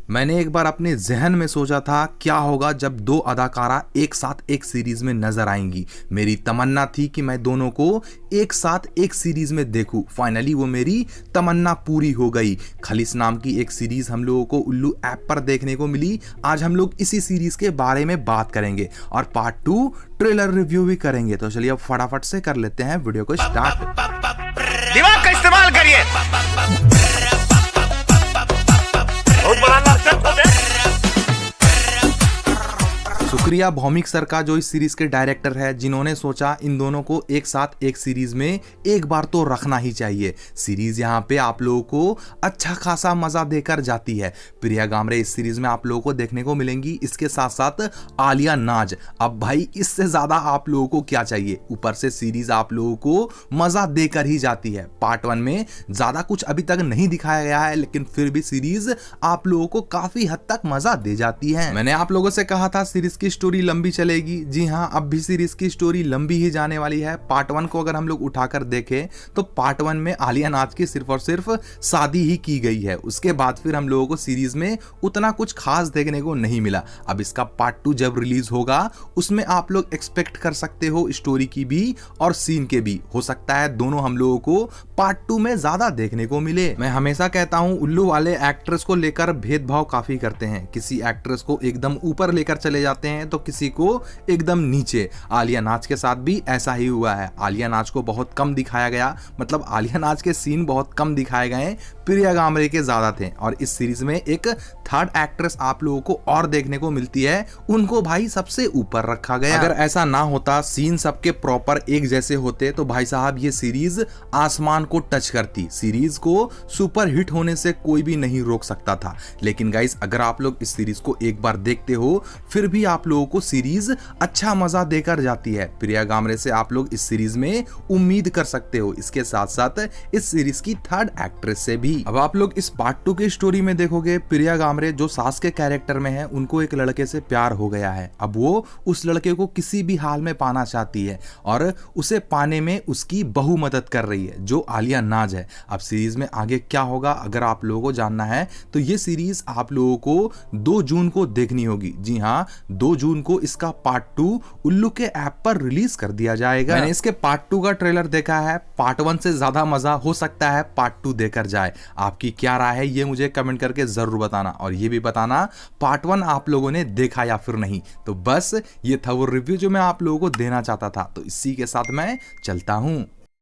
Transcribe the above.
मैंने एक बार अपने जहन में सोचा था क्या होगा जब दो अदाकारा एक साथ एक सीरीज में नजर आएंगी। मेरी तमन्ना थी कि मैं दोनों को एक साथ एक सीरीज में देखूं। फाइनली वो मेरी तमन्ना पूरी हो गई। खलीस नाम की एक सीरीज हम लोगों को उल्लू ऐप पर देखने को मिली। आज हम लोग इसी सीरीज के बारे में बात करेंगे और पार्ट 2 ट्रेलर रिव्यू भी करेंगे। तो चलिए अब फटाफट से कर लेते हैं वीडियो को स्टार्ट। दिमाग का इस्तेमाल करिए। बहुत बड़ा नक्शा है। शुक्रिया भौमिक सर का जो इस सीरीज के डायरेक्टर है, जिन्होंने सोचा इन दोनों को एक साथ एक सीरीज में एक बार तो रखना ही चाहिए। सीरीज यहाँ पे आप लोगों को अच्छा खासा मजा देकर जाती है। प्रिया गामरे इस सीरीज में आप लोगों को देखने को मिलेंगी। इसके साथ साथ आलिया नाज। अब भाई इससे ज्यादा आप लोगों को क्या चाहिए। ऊपर से सीरीज आप लोगों को मजा देकर ही जाती है। पार्ट 1 में ज्यादा कुछ अभी तक नहीं दिखाया गया है, लेकिन फिर भी सीरीज आप लोगों को काफी हद तक मजा दे जाती है। मैंने आप लोगों से कहा था सीरीज की स्टोरी लंबी चलेगी। जी हाँ, अब भी सीरीज की स्टोरी लंबी ही जाने वाली है। पार्ट 1 को अगर हम लोग उठाकर देखें तो पार्ट 1 में आलिया नाज की सिर्फ और सिर्फ शादी ही की गई है। उसके बाद फिर हम लोगों को सीरीज में उतना कुछ खास देखने को नहीं मिला। अब इसका पार्ट 2 जब रिलीज होगा उसमें आप लोग एक्सपेक्ट कर सकते हो स्टोरी की भी और सीन के भी। हो सकता है दोनों हम लोगों को पार्ट 2 में ज्यादा देखने को मिले। मैं हमेशा कहता हूं उल्लू वाले एक्ट्रेस को लेकर भेदभाव काफी करते हैं। किसी एक्ट्रेस को एकदम ऊपर लेकर चले जाते हैं तो किसी को एकदम नीचे। आलिया नाज के साथ भी ऐसा ही हुआ है। आलिया नाज को बहुत कम दिखाया गया, मतलब आलिया नाज के सीन बहुत कम दिखाए गए, प्रिया गामरे के ज्यादा थे। और इस सीरीज में एक थर्ड एक्ट्रेस आप लोगों को और देखने को मिलती है, उनको भाई सबसे ऊपर रखा गया। अगर ऐसा ना होता, सीन सबके प्रॉपर एक जैसे होते, तो भाई साहब ये सीरीज आसमान को टच करती। सीरीज को सुपर हिट होने से कोई भी नहीं रोक सकता था। लेकिन गाइस, अगर आप लोग इस सीरीज को एक बार देखते हो फिर भी आप लोगों को सीरीज अच्छा मजा देकर जाती है। प्रिया गामरे से आप लोग इस सीरीज में उम्मीद कर सकते हो। इसके साथ साथ इस सीरीज की थर्ड एक्ट्रेस से भी। अब आप लोग इस पार्ट 2 की स्टोरी में देखोगे, प्रिया गामरे जो सास के कैरेक्टर में है, उनको एक लड़के से प्यार हो गया है। अब वो उस लड़के को किसी भी हाल में पाना चाहती है और उसे पाने में उसकी बहू मदद कर रही है, जो आलिया नाज है। अब सीरीज में आगे क्या होगा अगर आप लोगों को जानना है तो ये सीरीज आप लोगों को 2 जून को देखनी होगी। जी हाँ, 2 जून को इसका पार्ट 2 उल्लू के ऐप पर रिलीज कर दिया जाएगा। मैंने इसके पार्ट 2 का ट्रेलर देखा है। पार्ट 1 से ज्यादा मजा हो सकता है पार्ट 2 देखकर जाए। आपकी क्या राय है ये मुझे कमेंट करके जरूर बताना, और ये भी बताना पार्ट 1 आप लोगों ने देखा या फिर नहीं। तो बस ये था वो रिव्यू जो मैं आप लोगों को देना चाहता था। तो इसी के साथ मैं चलता हूं।